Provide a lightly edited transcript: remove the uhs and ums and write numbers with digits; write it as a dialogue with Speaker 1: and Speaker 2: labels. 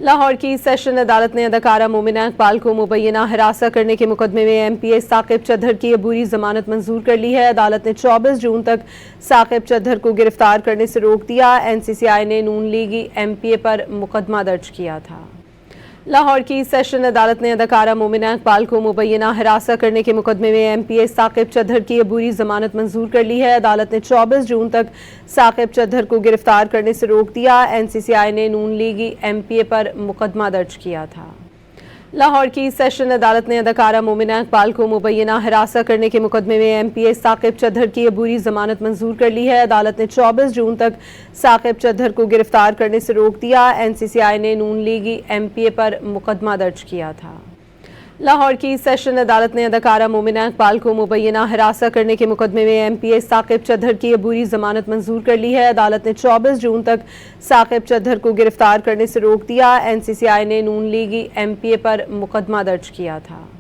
Speaker 1: लाहौर की सेशन अदालत ने अदाकारा मोमिना इकबाल को मुबैना हिरासत करने के मुकदमे में MPA साकिब चद्दर की अबूरी जमानत मंजूर कर ली है। अदालत ने 24 जून तक साकिब चद्दर को गिरफ्तार करने से रोक दिया। NCCI ने नून लीगी MPA पर मुकदमा दर्ज किया था। लाहौर की सेशन अदालत ने अदाकारा मोमिना इकबाल को मुबैना हिरासत करने के मुकदमे में MPA साकिब चद्दर की अबूरी जमानत मंजूर कर ली है। अदालत ने 24 जून तक साकिब चद्दर को गिरफ्तार करने से रोक दिया। NCCI ने नून लीगी MPA पर मुकदमा दर्ज किया था। लाहौर की सेशन अदालत ने अदाकारा मोमिना इकबाल को मुबैना हिरासत करने के मुकदमे में MPA साकिब चद्दर की अबूरी जमानत मंजूर कर ली है। अदालत ने 24 जून तक साकिब चद्दर को गिरफ्तार करने से रोक दिया। NCCI ने नून लीगी MPA पर मुकदमा दर्ज किया था। लाहौर की सेशन अदालत ने अदाकारा मोमिना इकबाल को मुबैना हिरासत करने के मुकदमे में MPA साकिब चद्दर की अबूरी जमानत मंजूर कर ली है। अदालत ने 24 जून तक साकिब चद्दर को गिरफ्तार करने से रोक दिया। NCCI ने नून लीगी MPA पर मुकदमा दर्ज किया था।